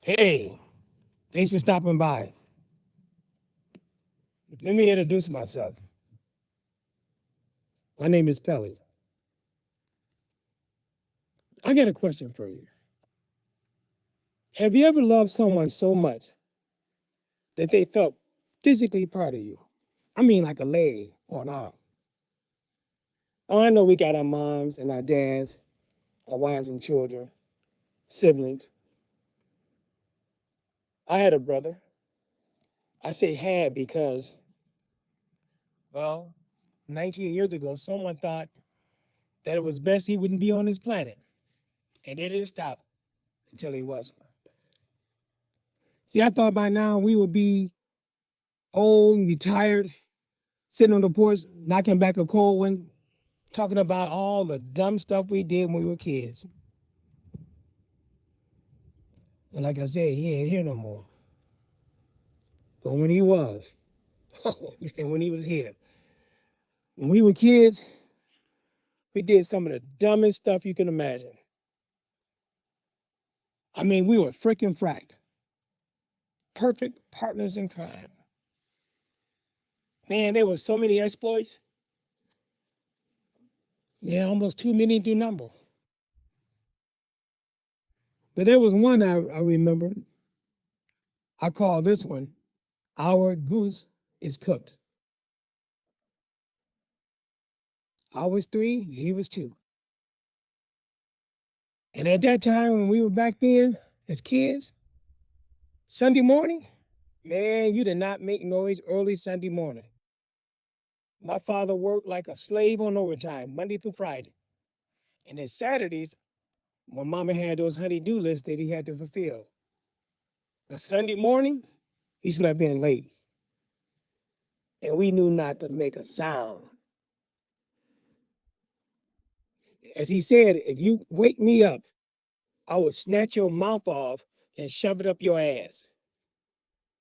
Hey, thanks for stopping by. Let me introduce myself. My name is Pelly. I got a question for you. Have you ever loved someone so much that they felt physically part of you? I mean, like a leg or an arm. Oh, I know we got our moms and our dads, our wives and children, siblings. I had a brother. I say had because, well, 19 years ago, someone thought that it was best he wouldn't be on this planet. And it didn't stop until he wasn't. See, I thought by now we would be old, retired, sitting on the porch, knocking back a cold one, talking about all the dumb stuff we did when we were kids. And like I said, he ain't here no more. But when he was, and when he was here, when we were kids, we did some of the dumbest stuff you can imagine. I mean, we were freaking fracked. Perfect partners in crime. Man, there were so many exploits. Yeah, almost too many to number. But there was one I remember. I call this one, Our Goose is Cooked. I was 3, he was 2. And at that time, when we were back then as kids, Sunday morning, man, you did not make noise early Sunday morning. My father worked like a slave on overtime, Monday through Friday. And then Saturdays, my mama had those honey-do lists that he had to fulfill. But Sunday morning, he slept in late. And we knew not to make a sound. As he said, if you wake me up, I would snatch your mouth off and shove it up your ass.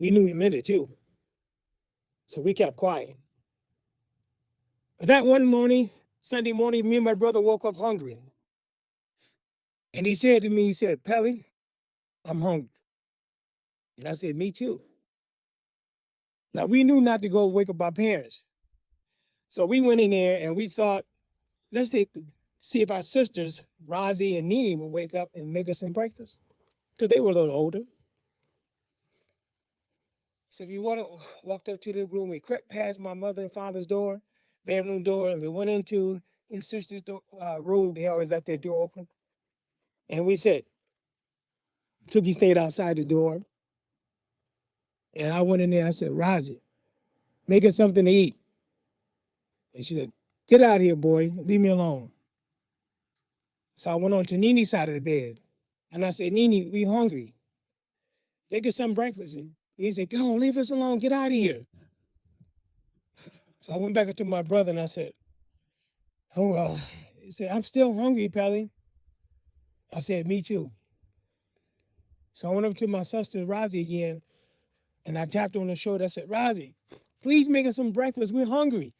We knew he meant it too. So we kept quiet. But that one morning, Sunday morning, me and my brother woke up hungry. And he said to me, he said, Pelly, I'm hungry. And I said, me too. Now we knew not to go wake up our parents. So we went in there and we thought, let's see if our sisters, Rosie and Nene, would wake up and make us some breakfast. Because they were a little older. So if you want to walked up to the room, we crept past my mother and father's door, bedroom door, and we went into in sister's room. They always left their door open. And we said, Tookie stayed outside the door. And I went in there, I said, Rosie, make us something to eat. And she said, get out of here, boy. Leave me alone. So I went on to Nene's side of the bed. And I said, Nene, we hungry. Make us some breakfast. And he said, go on, leave us alone. Get out of here. So I went back up to my brother and I said, oh, well. He said, I'm still hungry, Pelly. I said, me too. So I went up to my sister, Rosie, again, and I tapped her on the shoulder. I said, Rosie, please make us some breakfast. We're hungry.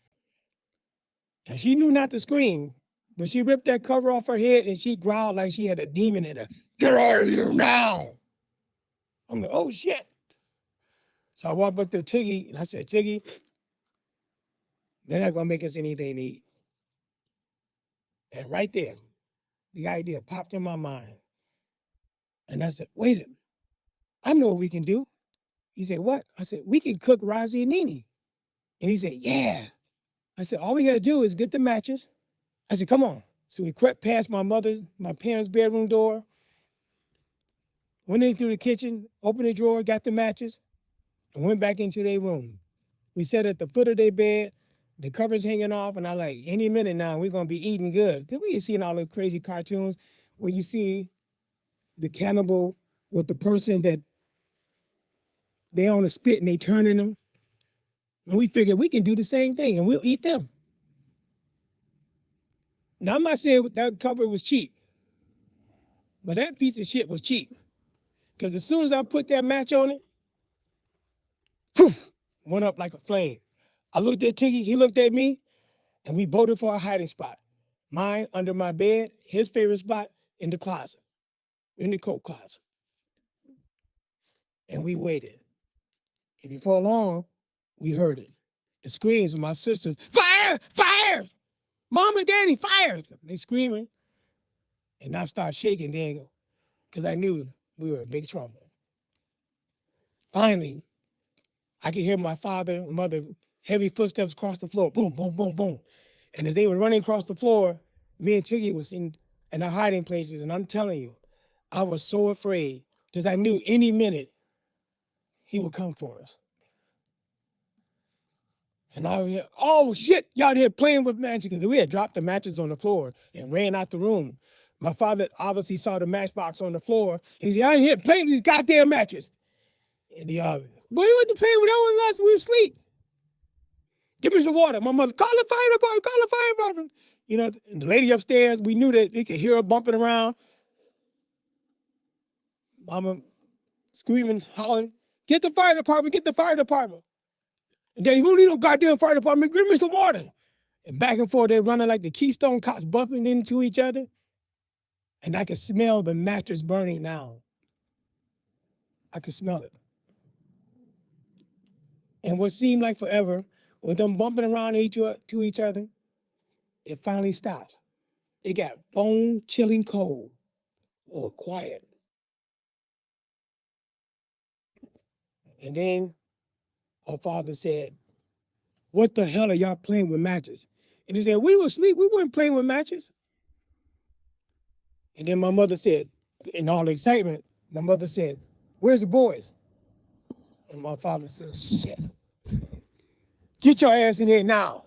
And she knew not to scream, but she ripped that cover off her head and she growled like she had a demon in her. Get out of here now. I'm like, oh, shit. So I walked up to Tiggy and I said, Tiggy, they're not going to make us anything to eat. And right there, the idea popped in my mind. And I said, wait a minute. I know what we can do. He said, what? I said, we can cook Rosie and Nene. And he said, yeah. I said, all we got to do is get the matches. I said, come on. So we crept past my parents' bedroom door, went in through the kitchen, opened the drawer, got the matches, and went back into their room. We sat at the foot of their bed, the covers hanging off, and I like, any minute now, we're going to be eating good. Because we seen all the crazy cartoons where you see the cannibal with the person that they on a spit and they turning them. And we figured we can do the same thing and we'll eat them. Now, I'm not saying that cover was cheap, but that piece of shit was cheap. Because as soon as I put that match on it, poof, went up like a flame. I looked at Tiggy, he looked at me, and we voted for a hiding spot. Mine under my bed, his favorite spot in the closet, in the coat closet. And we waited. And before long, we heard it. The screams of my sisters, fire, fire, mom and daddy, fire. They screaming. And I started shaking then because I knew we were in big trouble. Finally, I could hear my father and mother heavy footsteps across the floor. Boom, boom, boom, boom. And as they were running across the floor, me and Tiggy was in our hiding places. And I'm telling you, I was so afraid because I knew any minute he would come for us. And I was here, oh shit, y'all here playing with matches because we had dropped the matches on the floor and ran out the room. My father obviously saw the matchbox on the floor. He said, I ain't here playing with these goddamn matches. And the boy, you wasn't playing with us, we were asleep. Give me some water. My mother, call the fire department, call the fire department. You know, and the lady upstairs, we knew that we could hear her bumping around. Mama screaming, hollering, get the fire department, get the fire department. And Daddy, we don't need no goddamn fire department, give me some water. And back and forth, they're running like the Keystone Cops bumping into each other. And I could smell the mattress burning now. I could smell it. And what seemed like forever, with them bumping around to each other, it finally stopped. It got bone-chilling cold or quiet. And then our father said, what the hell are y'all playing with matches? And he said, we were asleep. We weren't playing with matches. And then my mother said, in all the excitement, my mother said, where's the boys? And my father said, shit. Get your ass in here now.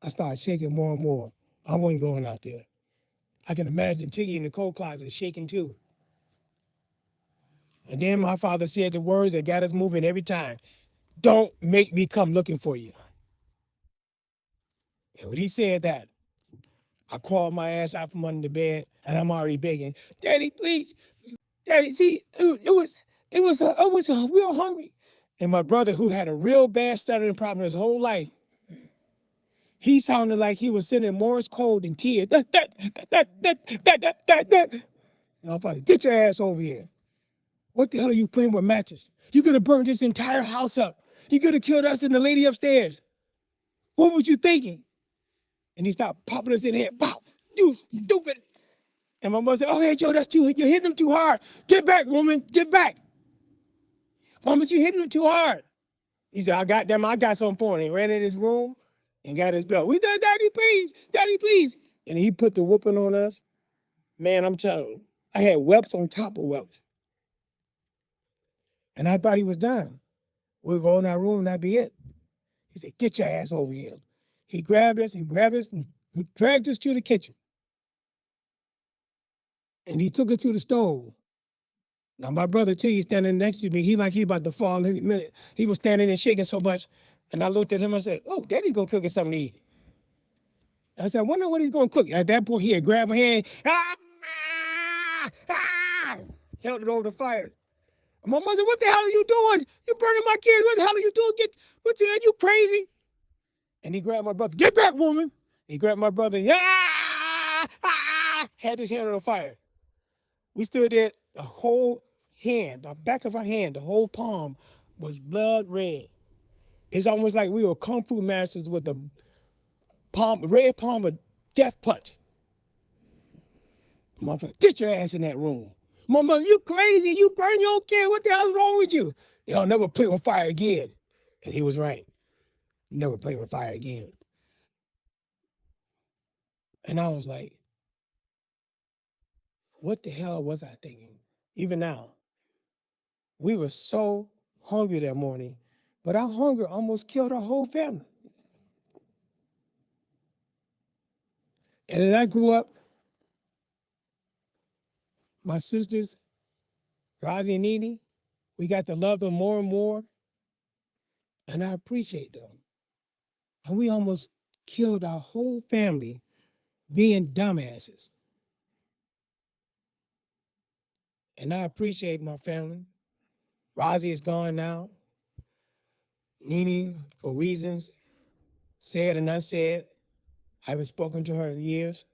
I started shaking more and more. I wasn't going out there. I can imagine Tiggy in the coat closet shaking too. And then my father said the words that got us moving every time. Don't make me come looking for you. And when he said that, I crawled my ass out from under the bed and I'm already begging, Daddy, please. Daddy, see, we were hungry. And my brother, who had a real bad stuttering problem his whole life, he sounded like he was sitting in Morse code in tears. And I'm like, get your ass over here. What the hell are you playing with matches? You're gonna burn this entire house up. You could have killed us and the lady upstairs. What was you thinking? And he stopped popping us in the head. Pop, you stupid. And my mother said, oh, hey, Joe, that's too, you're hitting him too hard. Get back, woman, get back. Mama, you hitting him too hard. He said, I got something for him. He ran in his room and got his belt. We said, Daddy, please. And he put the whooping on us. Man, I'm telling you, I had whelps on top of whelps. And I thought he was done. We'd go in our room and that'd be it. He said, get your ass over here. He grabbed us and dragged us to the kitchen. And he took us to the stove. Now, my brother, too, he's standing next to me. He about to fall any minute. He was standing and shaking so much. And I looked at him and I said, oh, Daddy's going to cook us something to eat. I said, I wonder what he's going to cook. At that point, he had grabbed my hand. Held it over the fire. And my mother, what the hell are you doing? You're burning my kids. What the hell are you doing? What the hell? You crazy? And he grabbed my brother. Get back, woman. He grabbed my brother. Had his hand on the fire. We stood there, the whole hand, the back of our hand, the whole palm was blood red. It's almost like we were kung fu masters with a red palm of death punch. Motherfucker, get your ass in that room. Mama, you crazy? You burn your own kid? What the hell's wrong with you? Y'all never play with fire again. And he was right. Never play with fire again. And I was like, what the hell was I thinking? Even now, we were so hungry that morning, but our hunger almost killed our whole family. And as I grew up, my sisters, Rosie and Nene, we got to love them more and more, and I appreciate them. And we almost killed our whole family being dumbasses. And I appreciate my family. Rosie is gone now. Nene, for reasons said and unsaid, I haven't spoken to her in years.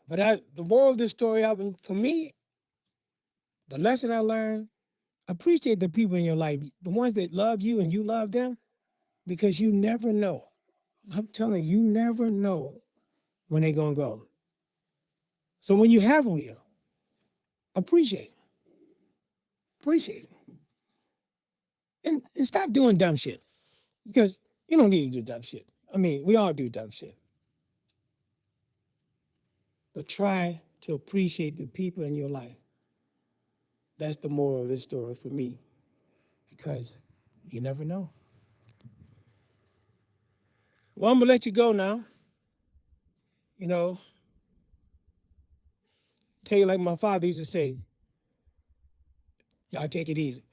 But the moral of this story, for me, the lesson I learned, appreciate the people in your life, the ones that love you and you love them, because you never know. I'm telling you, you never know when they're going to go. So when you have them, you appreciate it. Appreciate it. And stop doing dumb shit, because you don't need to do dumb shit. I mean, we all do dumb shit. But try to appreciate the people in your life. That's the moral of this story for me, because you never know. Well, I'm going to let you go now. You know, tell you like my father used to say, y'all take it easy.